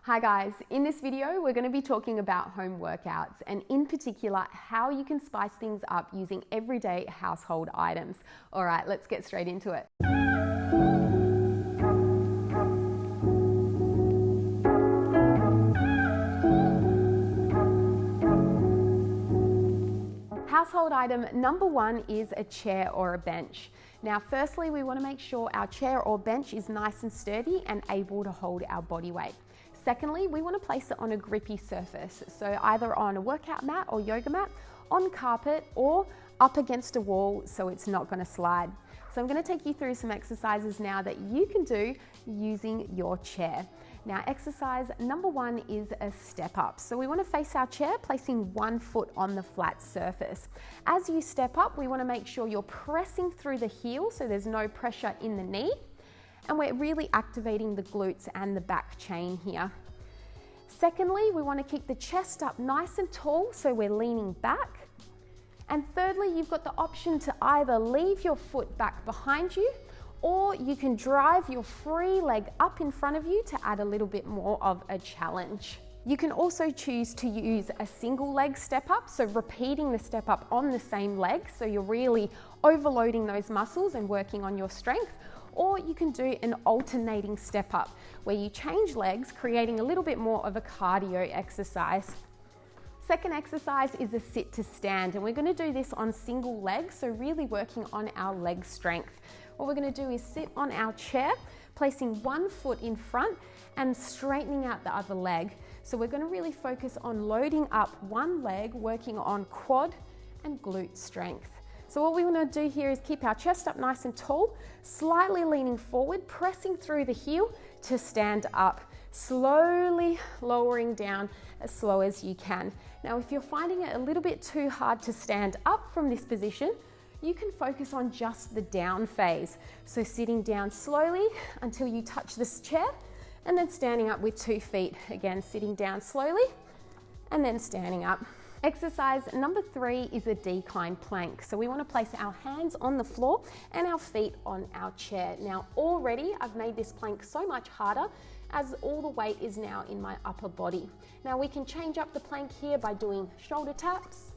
Hi guys, in this video we're going to be talking about home workouts and in particular how you can spice things up using everyday household items. Alright, let's get straight into it. Household item number one is a chair or a bench. Now firstly we want to make sure our chair or bench is nice and sturdy and able to hold our body weight. Secondly, we want to place it on a grippy surface, so either on a workout mat or yoga mat, on carpet, or up against a wall so it's not going to slide. So I'm going to take you through some exercises now that you can do using your chair. Now exercise number one is a step up. So we want to face our chair, placing one foot on the flat surface. As you step up, we want to make sure you're pressing through the heel so there's no pressure in the knee. And we're really activating the glutes and the back chain here. Secondly, we want to keep the chest up nice and tall so we're leaning back. And thirdly, you've got the option to either leave your foot back behind you or you can drive your free leg up in front of you to add a little bit more of a challenge. You can also choose to use a single leg step up, so repeating the step up on the same leg, so you're really overloading those muscles and working on your strength. Or you can do an alternating step up where you change legs, creating a little bit more of a cardio exercise. Second exercise is a sit to stand, and we're going to do this on single legs, so really working on our leg strength. What we're going to do is sit on our chair, placing one foot in front and straightening out the other leg. So we're going to really focus on loading up one leg, working on quad and glute strength. So what we want to do here is keep our chest up nice and tall, slightly leaning forward, pressing through the heel to stand up, slowly lowering down as slow as you can. Now, if you're finding it a little bit too hard to stand up from this position, you can focus on just the down phase. So sitting down slowly until you touch this chair and then standing up with 2 feet. Again, sitting down slowly and then standing up. Exercise number 3 is a decline plank. So we want to place our hands on the floor and our feet on our chair. Now already I've made this plank so much harder as all the weight is now in my upper body. Now we can change up the plank here by doing shoulder taps.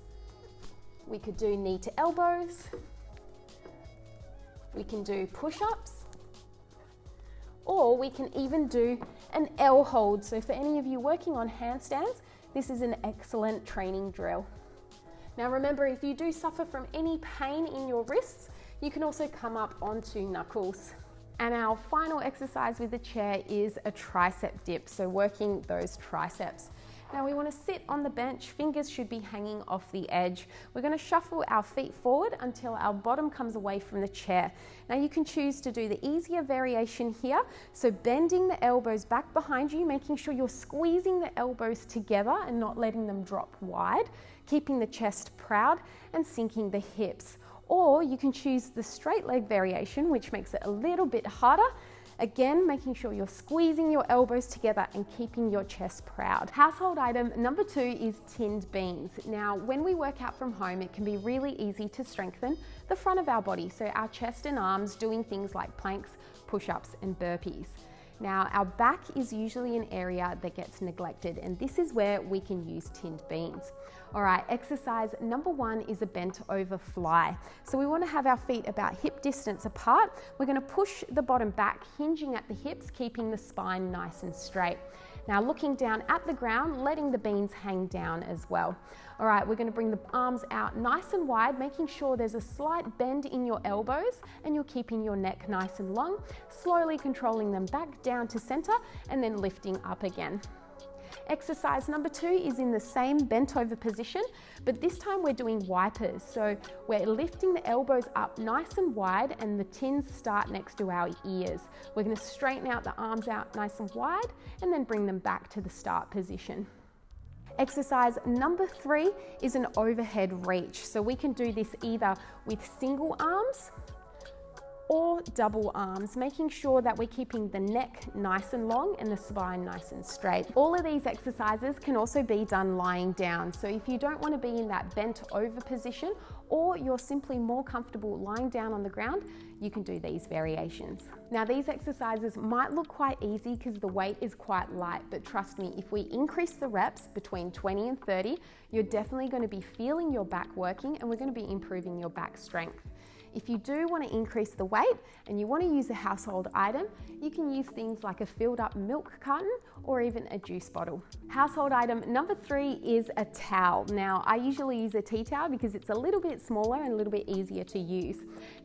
We could do knee to elbows. We can do push-ups. Or we can even do an L hold. So for any of you working on handstands, this is an excellent training drill. Now remember, if you do suffer from any pain in your wrists, you can also come up onto knuckles. And our final exercise with the chair is a tricep dip, so working those triceps. Now we want to sit on the bench, fingers should be hanging off the edge. We're going to shuffle our feet forward until our bottom comes away from the chair. Now you can choose to do the easier variation here, so bending the elbows back behind you, making sure you're squeezing the elbows together and not letting them drop wide, keeping the chest proud and sinking the hips. Or you can choose the straight leg variation, which makes it a little bit harder. Again, making sure you're squeezing your elbows together and keeping your chest proud. Household item number 2 is tinned beans. Now, when we work out from home, it can be really easy to strengthen the front of our body, so our chest and arms doing things like planks, push-ups and burpees. Now, our back is usually an area that gets neglected, and this is where we can use tinned beans. All right, exercise number 1 is a bent over fly. So we want to have our feet about hip distance apart. We're going to push the bottom back, hinging at the hips, keeping the spine nice and straight. Now looking down at the ground, letting the beans hang down as well. All right, we're going to bring the arms out nice and wide, making sure there's a slight bend in your elbows and you're keeping your neck nice and long, slowly controlling them back down to center and then lifting up again. Exercise number 2 is in the same bent over position, but this time we're doing wipers. So we're lifting the elbows up nice and wide and the tins start next to our ears. We're going to straighten out the arms out nice and wide and then bring them back to the start position. Exercise number 3 is an overhead reach. So we can do this either with single arms or double arms, making sure that we're keeping the neck nice and long and the spine nice and straight. All of these exercises can also be done lying down. So if you don't want to be in that bent over position, or you're simply more comfortable lying down on the ground, you can do these variations. Now, these exercises might look quite easy because the weight is quite light, but trust me, if we increase the reps between 20 and 30, you're definitely going to be feeling your back working, and we're going to be improving your back strength. If you do want to increase the weight and you want to use a household item, you can use things like a filled up milk carton or even a juice bottle. Household item number 3 is a towel. Now, I usually use a tea towel because it's a little bit smaller and a little bit easier to use.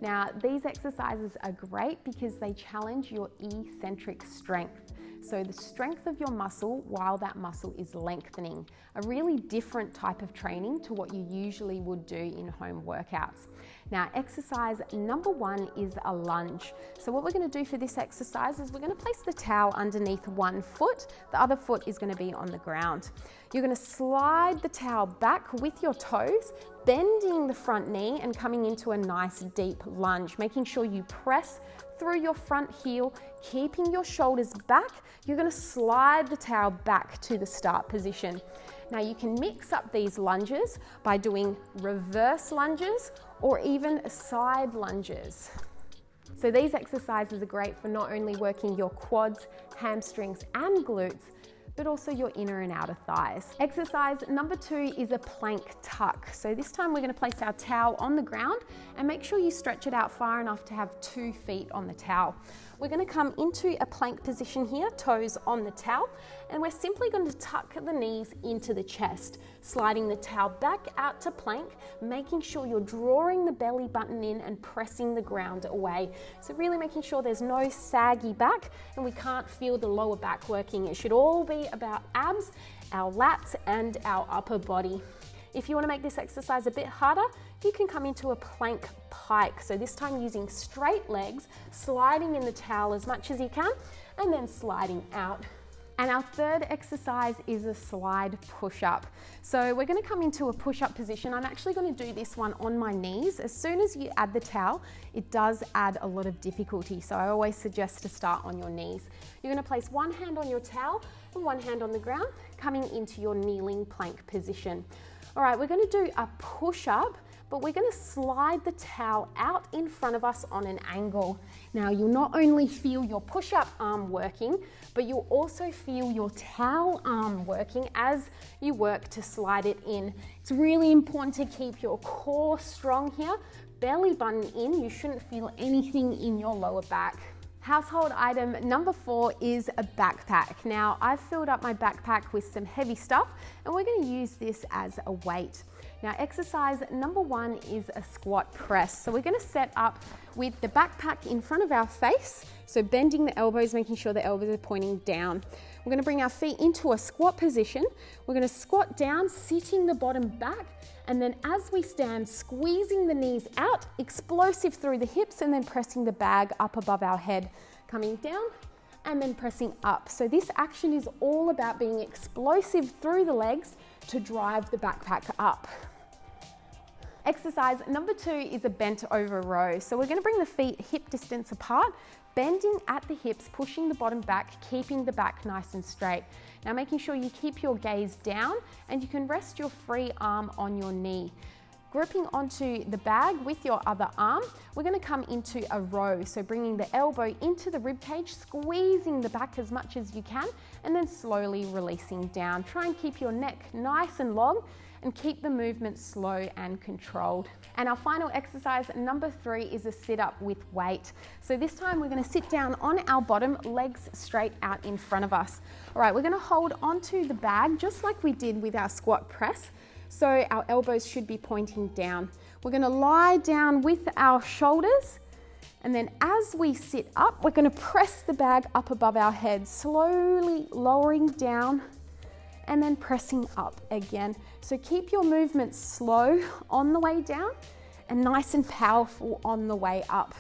Now, these exercises are great because they challenge your eccentric strength. So the strength of your muscle while that muscle is lengthening. A really different type of training to what you usually would do in home workouts. Now, exercise number 1 is a lunge. So what we're going to do for this exercise is we're going to place the towel underneath one foot. The other foot is going to be on the ground. You're going to slide the towel back with your toes, bending the front knee and coming into a nice deep lunge, making sure you press through your front heel, keeping your shoulders back. You're going to slide the towel back to the start position. Now, you can mix up these lunges by doing reverse lunges or even side lunges. So these exercises are great for not only working your quads, hamstrings, and glutes, but also your inner and outer thighs. Exercise number 2 is a plank tuck. So this time we're going to place our towel on the ground and make sure you stretch it out far enough to have 2 feet on the towel. We're going to come into a plank position here, toes on the towel, and we're simply going to tuck the knees into the chest, sliding the towel back out to plank, making sure you're drawing the belly button in and pressing the ground away. So really making sure there's no saggy back and we can't feel the lower back working. It should all be about abs, our lats, and our upper body. If you want to make this exercise a bit harder, you can come into a plank pike. So this time using straight legs, sliding in the towel as much as you can, and then sliding out. And our third exercise is a slide push-up. So we're going to come into a push-up position. I'm actually going to do this one on my knees. As soon as you add the towel, it does add a lot of difficulty. So I always suggest to start on your knees. You're going to place one hand on your towel and one hand on the ground, coming into your kneeling plank position. All right, we're going to do a push-up, but we're going to slide the towel out in front of us on an angle. Now, you'll not only feel your push-up arm working, but you'll also feel your towel arm working as you work to slide it in. It's really important to keep your core strong here, belly button in. You shouldn't feel anything in your lower back. Household item number 4 is a backpack. Now, I've filled up my backpack with some heavy stuff and we're going to use this as a weight. Now, exercise number 1 is a squat press. So we're going to set up with the backpack in front of our face, so bending the elbows, making sure the elbows are pointing down. We're going to bring our feet into a squat position. We're going to squat down, sitting the bottom back, and then as we stand, squeezing the knees out, explosive through the hips, and then pressing the bag up above our head, coming down and then pressing up. So this action is all about being explosive through the legs to drive the backpack up. Exercise number 2 is a bent over row. So we're going to bring the feet hip distance apart, bending at the hips, pushing the bottom back, keeping the back nice and straight. Now, making sure you keep your gaze down and you can rest your free arm on your knee. Gripping onto the bag with your other arm, we're going to come into a row. So bringing the elbow into the rib cage, squeezing the back as much as you can, and then slowly releasing down. Try and keep your neck nice and long and keep the movement slow and controlled. And our final exercise, number 3, is a sit-up with weight. So this time we're going to sit down on our bottom, legs straight out in front of us. All right, we're going to hold onto the bag just like we did with our squat press. So our elbows should be pointing down. We're going to lie down with our shoulders, and then as we sit up, we're going to press the bag up above our head, slowly lowering down and then pressing up again. So keep your movement slow on the way down and nice and powerful on the way up.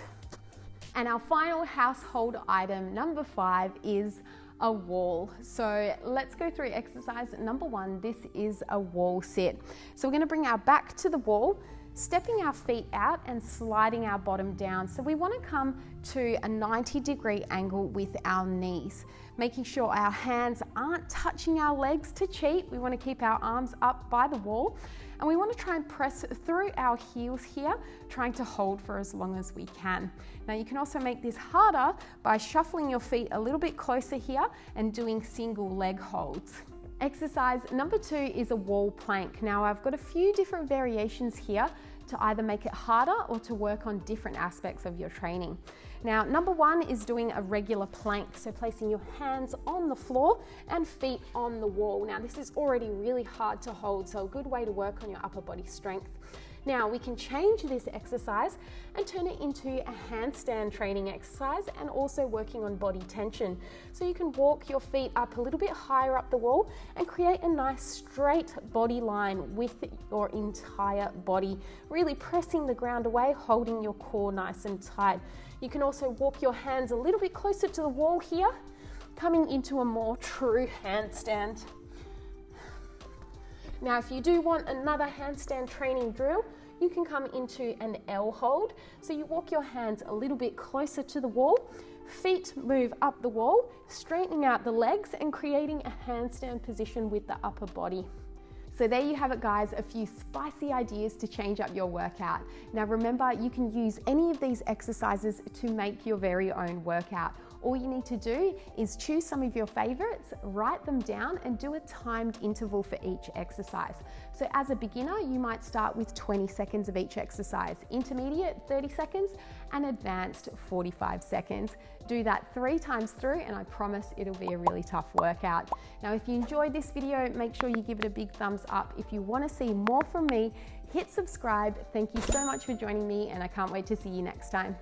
And our final household item, number 5, is a wall. So let's go through exercise number 1. This is a wall sit. So we're going to bring our back to the wall, stepping our feet out and sliding our bottom down. So we want to come to a 90-degree angle with our knees, making sure our hands aren't touching our legs to cheat. We want to keep our arms up by the wall, and we want to try and press through our heels here, trying to hold for as long as we can. Now you can also make this harder by shuffling your feet a little bit closer here and doing single leg holds. Exercise number 2 is a wall plank. Now I've got a few different variations here to either make it harder or to work on different aspects of your training. Now, number 1 is doing a regular plank, so placing your hands on the floor and feet on the wall. Now, this is already really hard to hold, so a good way to work on your upper body strength. Now, we can change this exercise and turn it into a handstand training exercise and also working on body tension. So you can walk your feet up a little bit higher up the wall and create a nice straight body line with your entire body, really pressing the ground away, holding your core nice and tight. You can also walk your hands a little bit closer to the wall here, coming into a more true handstand. Now, if you do want another handstand training drill, you can come into an L hold. So you walk your hands a little bit closer to the wall, feet move up the wall, straightening out the legs and creating a handstand position with the upper body. So there you have it, guys, a few spicy ideas to change up your workout. Now remember, you can use any of these exercises to make your very own workout. All you need to do is choose some of your favorites, write them down and do a timed interval for each exercise. So as a beginner, you might start with 20 seconds of each exercise, intermediate 30 seconds and advanced 45 seconds. Do that 3 times through and I promise it'll be a really tough workout. Now, if you enjoyed this video, make sure you give it a big thumbs up. If you want to see more from me, hit subscribe. Thank you so much for joining me and I can't wait to see you next time.